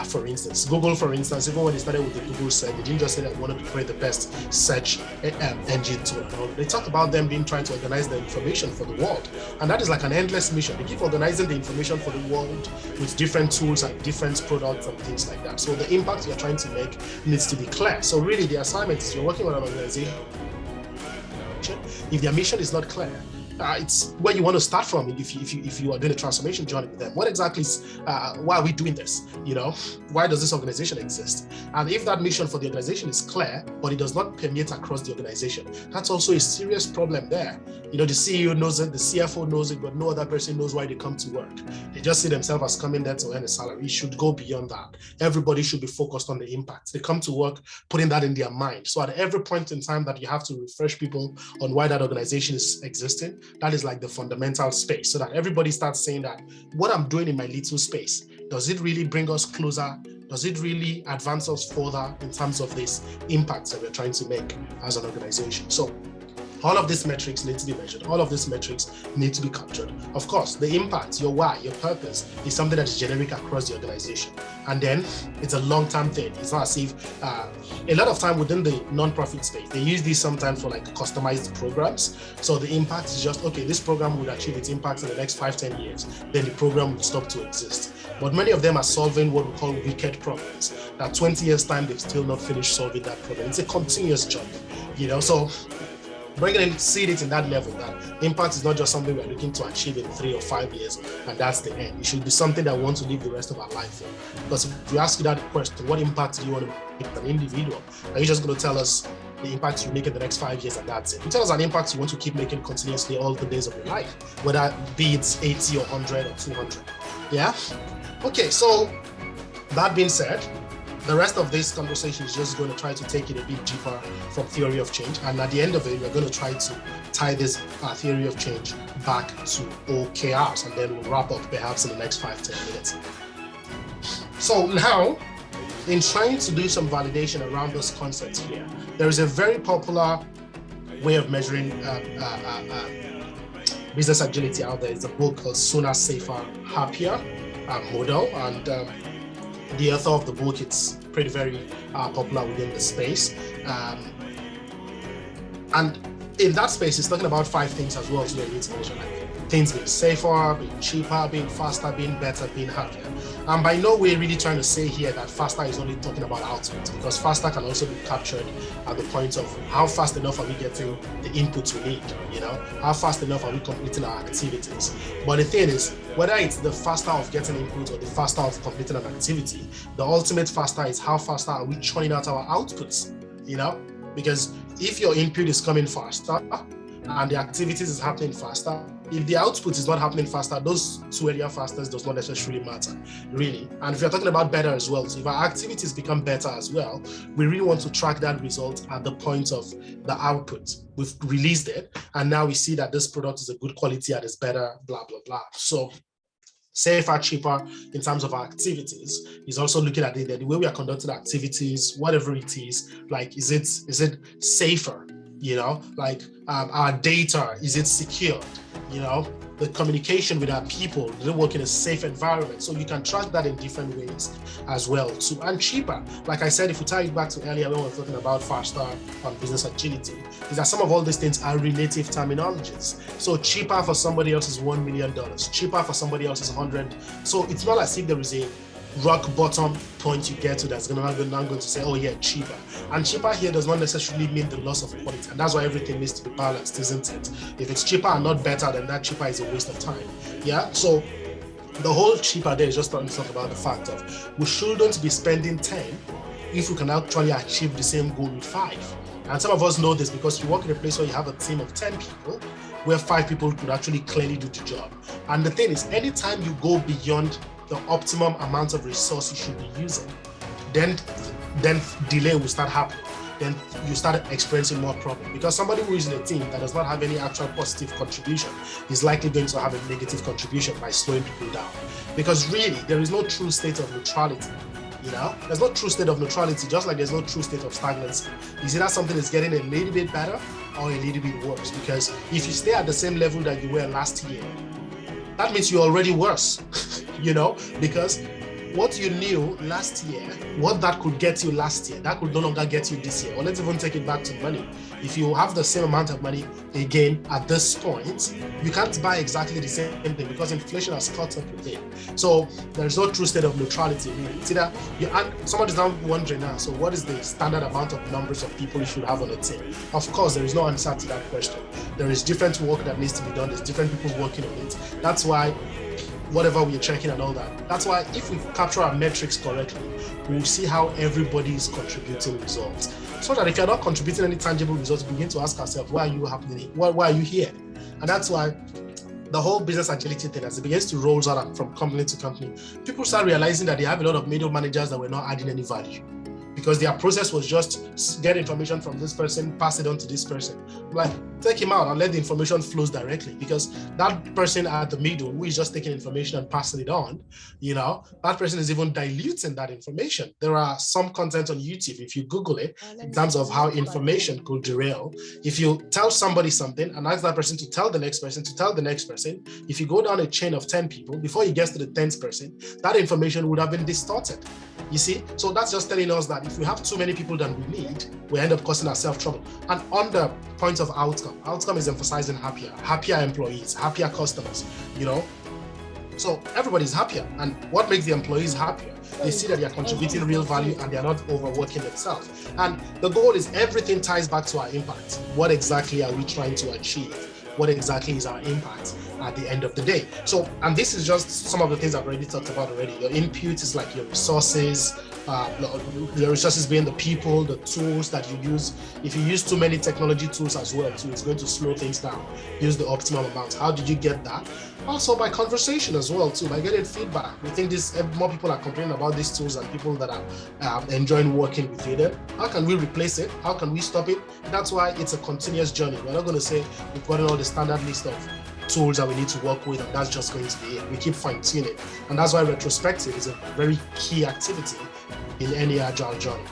For instance, Google, for instance, even when they started with the Google search, they didn't just say that they wanted to create the best search engine tool and all. They talk about them trying to organize the information for the world. And that is like an endless mission. They keep organizing the information for the world with different tools and different products and things like that. So the impact you're trying to make needs to be clear. So really the assignment is, you're working with an organization. If their mission is not clear, it's where you want to start from if you are doing a transformation journey with them. What exactly is, why are we doing this? Why does this organization exist? And if that mission for the organization is clear, but it does not permeate across the organization, that's also a serious problem there. The CEO knows it, the CFO knows it, but no other person knows why they come to work. They just see themselves as coming there to earn a salary. It should go beyond that. Everybody should be focused on the impact. They come to work putting that in their mind. So at every point in time that you have to refresh people on why that organization is existing, that is like the fundamental space, so that everybody starts saying that what I'm doing in my little space, does it really bring us closer? Does it really advance us further in terms of this impact that we're trying to make as an organization? So all of these metrics need to be measured. All of these metrics need to be captured. Of course, the impact, your why, your purpose is something that is generic across the organization. And then it's a long-term thing. It's not as if a lot of time within the non-profit space, they use these sometimes for like customized programs. So the impact is just, okay, this program would achieve its impact in the next 5-10 years. Then the program would stop to exist. But many of them are solving what we call wicked problems. That 20 years time, they've still not finished solving that problem. It's a continuous journey, so bringing in, seeing it in that level, that impact is not just something we're looking to achieve in 3 or 5 years, and that's the end. It should be something that we want to live the rest of our life for. Because if we ask you that question, what impact do you want to make as an individual? Are you just going to tell us the impact you make in the next 5 years and that's it? You tell us an impact you want to keep making continuously all the days of your life, whether be it's 80 or 100 or 200. Yeah? Okay, so that being said, the rest of this conversation is just going to try to take it a bit deeper from theory of change. And at the end of it, we're going to try to tie this theory of change back to OKRs. And then we'll wrap up perhaps in the next 5-10 minutes. So now, in trying to do some validation around those concepts here, there is a very popular way of measuring business agility out there. It's a book called Sooner, Safer, Happier model. And the author of the book, it's pretty very popular within the space. And in that space, it's talking about 5 things as well, so you need to measure, like things being safer, being cheaper, being faster, being better, being happier. And by no way really trying to say here that faster is only talking about output, because faster can also be captured at the point of how fast enough are we getting the inputs we need, how fast enough are we completing our activities. But the thing is, whether it's the faster of getting input or the faster of completing an activity, the ultimate faster is how faster are we churning out our outputs, because if your input is coming faster and the activities is happening faster, if the output is not happening faster, those 2 area fasters does not necessarily matter, really. And if you're talking about better as well, so if our activities become better as well, we really want to track that result at the point of the output. We've released it, and now we see that this product is a good quality and it's better, blah, blah, blah. So safer, cheaper in terms of our activities is also looking at the way we are conducting activities, whatever it is, like, is it safer? Like our data, is it secured? The communication with our people, do they work in a safe environment? So you can track that in different ways as well too. And cheaper, like I said, if we tie it back to earlier when we were talking about faster on business agility, is that some of all these things are relative terminologies. So cheaper for somebody else is $1 million, cheaper for somebody else is 100. So it's not as if there is a rock bottom point you get to that's not going to say, oh yeah, cheaper. And cheaper here does not necessarily mean the loss of quality. And that's why everything needs to be balanced, isn't it? If it's cheaper and not better, then that cheaper is a waste of time. Yeah. So the whole cheaper there is just starting to talk about the fact of we shouldn't be spending 10 if we can actually achieve the same goal with 5. And some of us know this because you work in a place where you have a team of 10 people, where 5 people could actually clearly do the job. And the thing is, anytime you go beyond the optimum amount of resource you should be using, then delay will start happening. then you start experiencing more problem, because somebody who is in a team that does not have any actual positive contribution is likely going to have a negative contribution by slowing people down. Because really, there is no true state of neutrality. There's no true state of neutrality, just like there's no true state of stagnancy. Is either something is getting a little bit better or a little bit worse? Because if you stay at the same level that you were last year, that means you're already worse, because what you knew last year, what that could get you last year, that could no longer get you this year. Or let's even take it back to money. If you have the same amount of money again at this point, you can't buy exactly the same thing because inflation has caught up with it. So there's no true state of neutrality really. It's either and somebody's now wondering now, so what is the standard amount of numbers of people you should have on a team? Of course, there is no answer to that question. There is different work that needs to be done. There's different people working on it. That's why whatever we're checking and all that. That's why if we capture our metrics correctly, we'll see how everybody is contributing results. So that if you're not contributing any tangible results, we begin to ask ourselves, why are you happening? Why are you here? And that's why the whole business agility thing, as it begins to roll out from company to company, people start realizing that they have a lot of middle managers that were not adding any value, because their process was just get information from this person, pass it on to this person. Like, take him out and let the information flows directly, because that person at the middle who is just taking information and passing it on, that person is even diluting that information. There are some content on YouTube, if you Google it, in terms of how information could derail. If you tell somebody something and ask that person to tell the next person, to tell the next person, if you go down a chain of 10 people, before you get to the 10th person, that information would have been distorted. You see? So that's just telling us that if we have too many people than we need, we end up causing ourselves trouble. And on the point of outcome is emphasizing happier employees, happier customers, So everybody's happier. And what makes the employees happier? They see that they are contributing real value and they are not overworking themselves. And the goal is everything ties back to our impact. What exactly are we trying to achieve? What exactly is our impact at the end of the day? So, and this is just some of the things I've already talked about already. Your input is like your resources, being the people, the tools that you use. If you use too many technology tools as well too, it's going to slow things down. Use the optimum amount. How did you get that? Also by conversation as well too, by getting feedback. We think more people are complaining about these tools than people that are enjoying working with it. How can we replace it? How can we stop it? That's why it's a continuous journey. We're not going to say we've gotten all the standard list of tools that we need to work with and that's just going to be it. We keep fine-tuning. And that's why retrospective is a very key activity in any agile journey.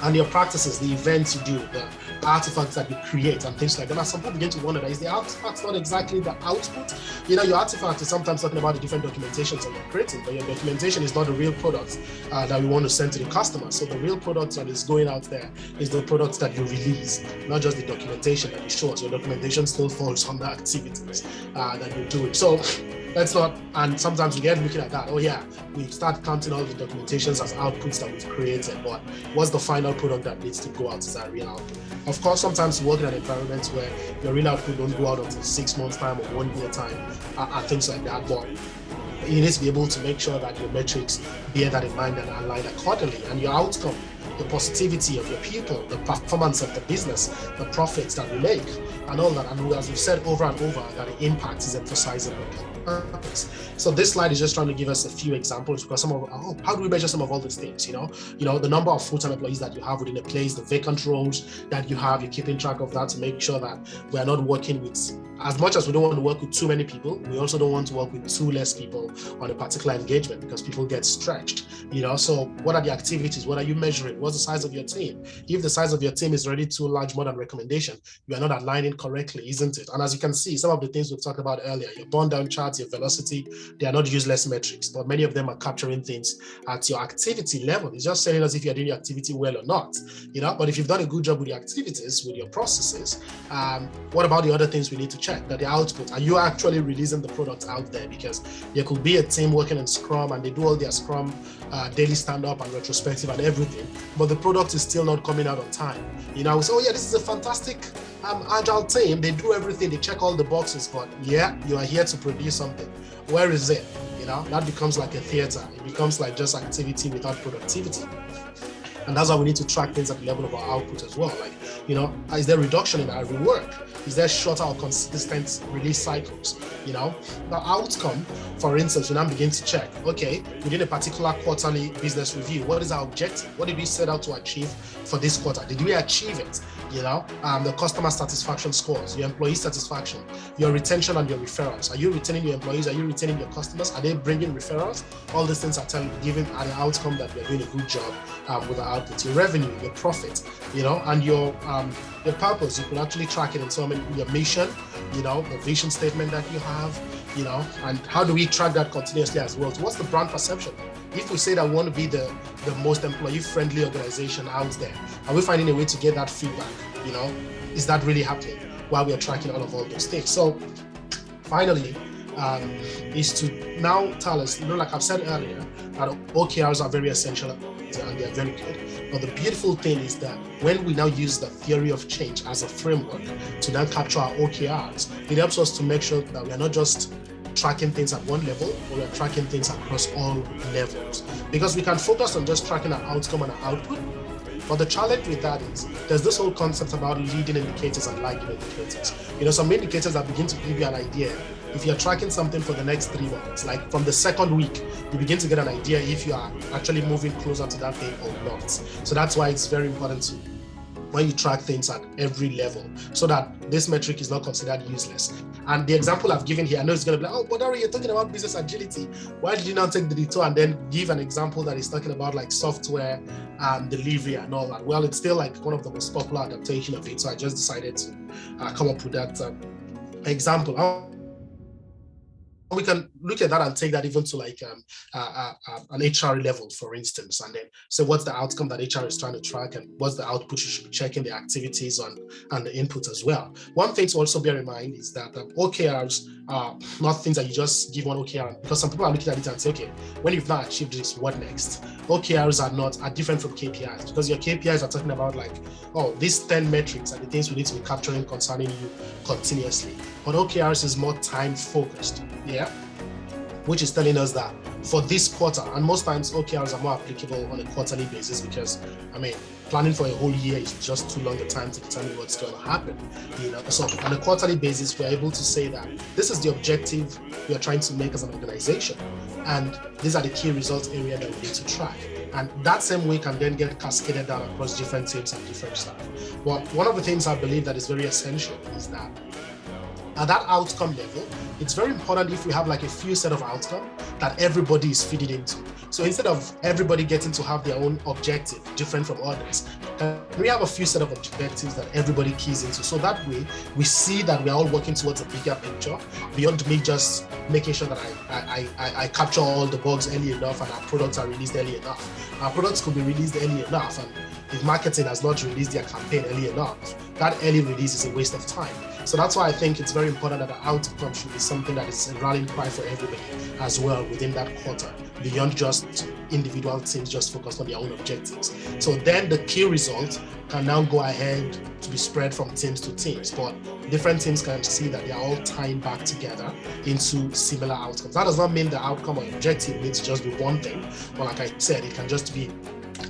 And your practices, the events you do, the artifacts that you create and things like that. And some people begin to wonder, is the artifact not exactly the output? Your artifact is sometimes talking about the different documentations that you're creating, but your documentation is not the real product that we want to send to the customer. So the real product that is going out there is the products that you release, not just the documentation that you show us. Your documentation still falls on the activities that you're doing. So let's not, and sometimes we get looking at that, we start counting all the documentations as outputs that we've created, but what's the final product that needs to go out as our real output? Of course, sometimes you work in an environment where your real output don't go out until 6 months time or 1 year time and things like that, but you need to be able to make sure that your metrics bear that in mind and align accordingly, and your outcome, the positivity of your people, the performance of the business, the profits that we make, and all that. And as we've said over and over, that the impact is emphasizing the purpose. So this slide is just trying to give us a few examples, because how do we measure some of all these things? The number of full-time employees that you have within a place, the vacant roles that you have, you're keeping track of that to make sure that we are not working with, as much as we don't want to work with too many people, we also don't want to work with too less people on a particular engagement, because people get stretched. So what are the activities? What are you measuring? What's the size of your team? If the size of your team is already too large, more than recommendation, you are not aligning correctly, isn't it? And as you can see, some of the things we've talked about earlier, your burn down charts, your velocity, they are not useless metrics, but many of them are capturing things at your activity level. It's just telling us if you're doing your activity well or not, but if you've done a good job with your activities, with your processes, what about the other things we need to check? That the output, are you actually releasing the product out there? Because there could be a team working in Scrum and they do all their Scrum daily stand-up and retrospective and everything, but the product is still not coming out on time. We say, this is a fantastic agile team. They do everything, they check all the boxes, but you are here to produce something. Where is it? That becomes like a theater. It becomes like just activity without productivity. And that's why we need to track things at the level of our output as well. Like, Is there reduction in our rework? Is there shorter or consistent release cycles? The outcome, for instance, we now begin to check, okay, within a particular quarterly business review, what is our objective? What did we set out to achieve for this quarter? Did we achieve it? The customer satisfaction scores, your employee satisfaction, your retention and your referrals. Are you retaining your employees? Are you retaining your customers? Are they bringing referrals? All these things are giving an outcome that we're doing a good job with our output. Your revenue, your profit, and your purpose. You can actually track it in so many, your mission, the vision statement that you have, and how do we track that continuously as well? So what's the brand perception? If we say that we want to be the most employee-friendly organization out there, are we finding a way to get that feedback? Is that really happening while we are tracking all those things? So finally, is to now tell us, like I've said earlier, that OKRs are very essential and they're very good. But the beautiful thing is that when we now use the theory of change as a framework to then capture our OKRs, it helps us to make sure that we are not just tracking things at one level, but we are tracking things across all levels. Because we can focus on just tracking our outcome and our output, but the challenge with that is there's this whole concept about leading indicators and lagging indicators. Some indicators that begin to give you an idea. If you're tracking something for the next 3 months, like from the second week, you begin to get an idea if you are actually moving closer to that thing or not. So that's why it's very important to, when you track things at every level, so that this metric is not considered useless. And the example I've given here, I know it's going to be like, oh, but Oduale, you're talking about business agility. Why did you not take the detour and then give an example that is talking about like software delivery and all that? Well, it's still like one of the most popular adaptation of it. So I just decided to come up with that example. We can look at that and take that even to like an HR level, for instance, and then say what's the outcome that HR is trying to track and what's the output you should be checking, the activities on and the input as well. One thing to also bear in mind is that OKRs are not things that you just give one OKR, because some people are looking at it and say, okay, when you've not achieved this, what next? OKRs are different from KPIs, because your KPIs are talking about like, oh, these 10 metrics are the things we need to be capturing concerning you continuously. But OKRs is more time focused, which is telling us that for this quarter, and most times OKRs are more applicable on a quarterly basis because, planning for a whole year is just too long a time to determine what's going to happen. So on a quarterly basis, we're able to say that this is the objective we are trying to make as an organization, and these are the key results area that we need to track. And that same way can then get cascaded down across different teams and different stuff. But one of the things I believe that is very essential is that at that outcome level, it's very important if we have like a few set of outcomes that everybody is feeding into. So instead of everybody getting to have their own objective different from others, we have a few set of objectives that everybody keys into. So that way we see that we're all working towards a bigger picture beyond me just making sure that I capture all the bugs early enough and our products are released early enough. Our products could be released early enough, and if marketing has not released their campaign early enough, that early release is a waste of time. So that's why I think it's very important that the outcome should be something that is a rallying cry for everybody as well within that quarter, beyond just individual teams just focused on their own objectives. So then the key result can now go ahead to be spread from teams to teams, but different teams can see that they are all tying back together into similar outcomes. That does not mean the outcome or objective needs to just be one thing, but like I said, it can just be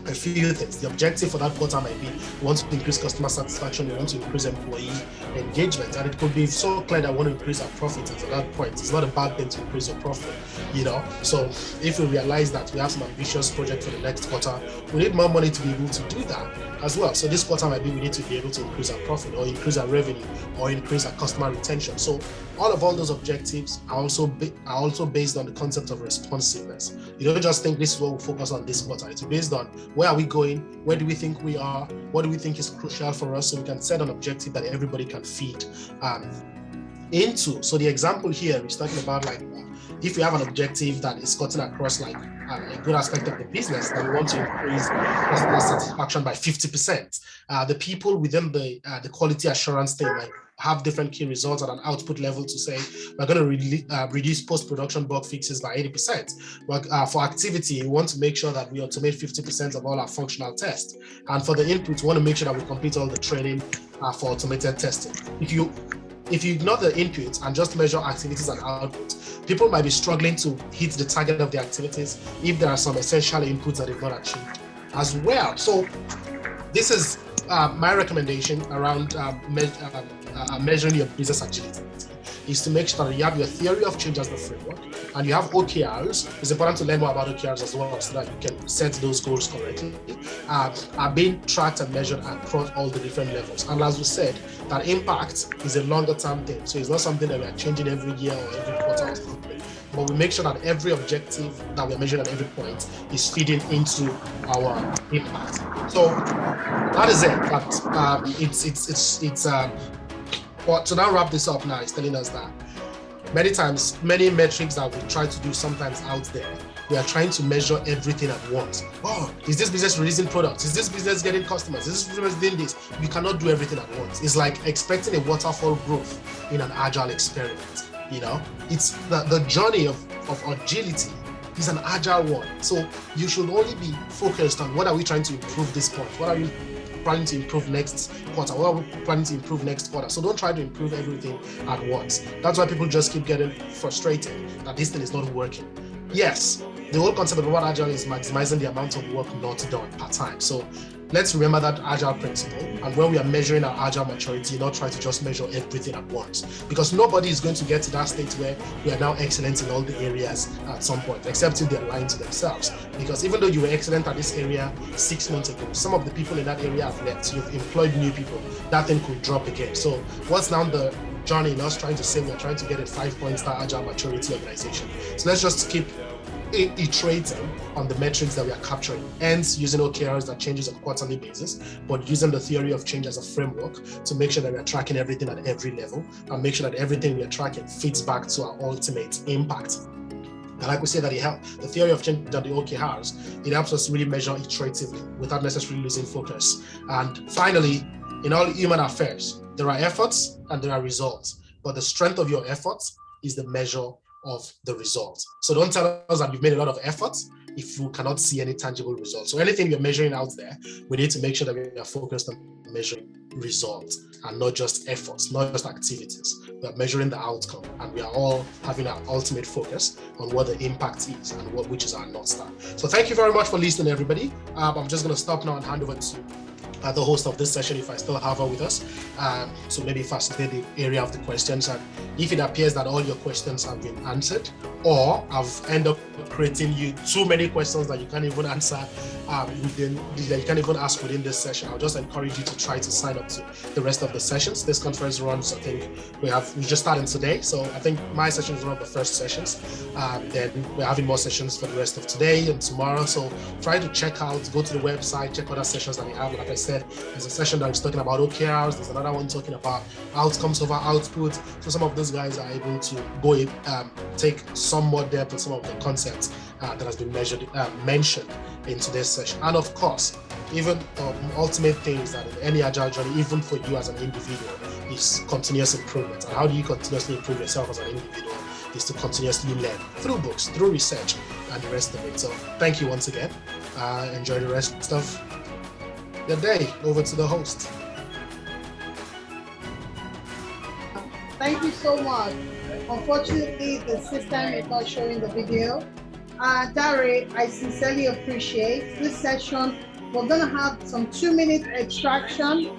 a few things. The objective for that quarter might be we want to increase customer satisfaction, we want to increase employee engagement, and it could be so clear that we want to increase our profit. And at that point, it's not a bad thing to increase your profit, So if we realize that we have some ambitious project for the next quarter, we need more money to be able to do that as well. So this quarter might be we need to be able to increase our profit or increase our revenue or increase our customer retention. So all those objectives are also based on the concept of responsiveness. You don't just think this is what we'll focus on this quarter. It's based on where are we going, where do we think we are, what do we think is crucial for us, so we can set an objective that everybody can feed into. So the example here is talking about like if we have an objective that is cutting across like a good aspect of the business, that we want to increase customer satisfaction by 50%. The people within the quality assurance team like have different key results at an output level to say we're going to reduce post-production bug fixes by 80%. But for activity, we want to make sure that we automate 50% of all our functional tests. And for the input, we want to make sure that we complete all the training for automated testing. If you ignore the inputs and just measure activities and outputs, people might be struggling to hit the target of the activities if there are some essential inputs that they've not achieved as well. So this is my recommendation around measuring your business agility is to make sure that you have your theory of change as the framework and you have OKRs. It's important to learn more about OKRs as well so that you can set those goals correctly. Are being tracked and measured across all the different levels. And as we said, that impact is a longer term thing. So it's not something that we are changing every year or every quarter or something. But we make sure that every objective that we're measuring at every point is feeding into our impact. So that is it. But to now wrap this up now, it's telling us that many metrics that we try to do sometimes out there, we are trying to measure everything at once. Oh, is this business releasing products? Is this business getting customers? Is this business doing this? You cannot do everything at once. It's like expecting a waterfall growth in an agile experiment. It's the journey of agility is an agile one. So you should only be focused on what are we trying to improve this point? What are we planning to improve next quarter? What are we planning to improve next quarter? So don't try to improve everything at once. That's why people just keep getting frustrated that this thing is not working. Yes, the whole concept of what agile is maximizing the amount of work not done per time. So let's remember that agile principle. And when we are measuring our agile maturity, not try to just measure everything at once, because nobody is going to get to that state where we are now excellent in all the areas at some point, except if they're lying to themselves. Because even though you were excellent at this area 6 months ago, some of the people in that area have left. You've employed new people. That thing could drop again. So what's now the journey in us trying to say we're trying to get a 5-point-star agile maturity organization? So let's just keep iterating on the metrics that we are capturing, hence using OKRs that changes on a quarterly basis, but using the theory of change as a framework to make sure that we are tracking everything at every level and make sure that everything we are tracking fits back to our ultimate impact. And like we say that the theory of change that the OKRs, it helps us really measure iteratively without necessarily losing focus. And finally, in all human affairs, there are efforts and there are results, but the strength of your efforts is the measure of the results. So don't tell us that you've made a lot of efforts if you cannot see any tangible results. So anything you're measuring out there, we need to make sure that we are focused on measuring results and not just efforts, not just activities. We are measuring the outcome, and we are all having our ultimate focus on what the impact is and which is our North Star. So thank you very much for listening, everybody. I'm just going to stop now and hand over to the host of this session, if I still have her with us, so maybe facilitate the area of the questions. And if it appears that all your questions have been answered, or I've ended up creating you too many questions that you can't even answer that you can't even ask within this session, I'll just encourage you to try to sign up to the rest of the sessions. This conference runs, I think we just started today, so I think my session is one of the first sessions. Then we're having more sessions for the rest of today and tomorrow. So try to check out, go to the website, check other sessions that we have. Like I said, there's a session that is talking about OKRs. There's another one talking about outcomes over output. So some of those guys are able to go take some more depth on some of the concepts that has been mentioned in today's session. And of course, even ultimate things that in any agile journey, even for you as an individual, is continuous improvement. And how do you continuously improve yourself as an individual? Is to continuously learn through books, through research, and the rest of it. So thank you once again. Enjoy the rest of the day. Over to the host. Thank you so much. Unfortunately, the system is not showing the video. Dare, I sincerely appreciate this session. We're going to have some 2-minute extraction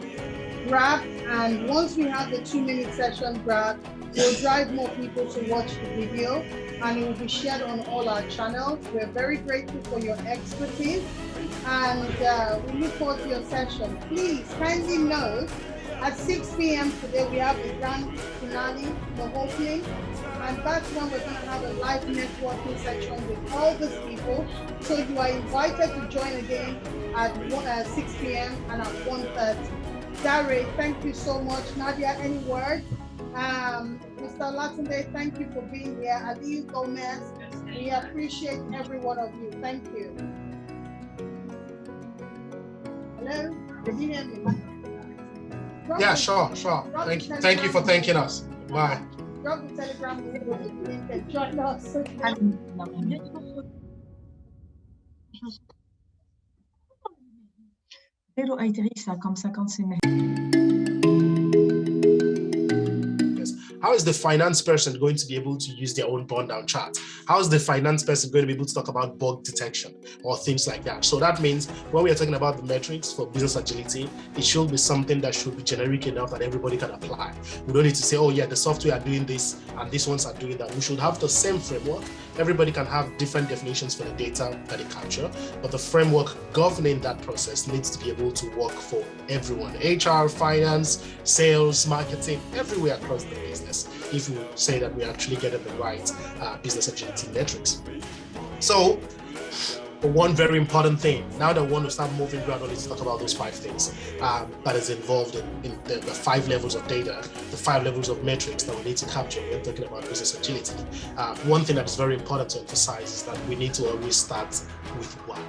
grab, and once we have the 2-minute session grab, we'll drive more people to watch the video, and it will be shared on all our channels. We're very grateful for your expertise, and we look forward to your session. Please kindly note, at 6 p.m. today, we have the grand finale, the opening, and that's when we're going to have a live networking section with all these people. So you are invited to join again at 6 p.m. and at 1:30. Dare, thank you so much. Nadia, any word? Mr. Latunde, thank you for being here. Aliu Gomez, we appreciate every one of you. Thank you. Hello? Can you hear me? Yeah, sure. Thank you for thanking us. Bye. Drop the Telegram link and join us. Pero ai, Teresa, comme ça, quand c'est... Yes. How How is the finance person going to be able to use their own burn down chart? How is the finance person going to be able to talk about bug detection or things like that? So that means when we are talking about the metrics for business agility, it should be something that should be generic enough that everybody can apply. We don't need to say, oh yeah, the software are doing this and these ones are doing that. We should have the same framework. Everybody can have different definitions for the data that they capture, but the framework governing that process needs to be able to work for everyone. HR, finance, sales, marketing, everywhere across the business, if we say that we're actually getting the right business agility metrics. So one very important thing, now that we want to start moving gradually to talk about those 5 things that is involved in the 5 levels of data, the 5 levels of metrics that we need to capture when talking about business agility. One thing that is very important to emphasize is that we need to always start with why.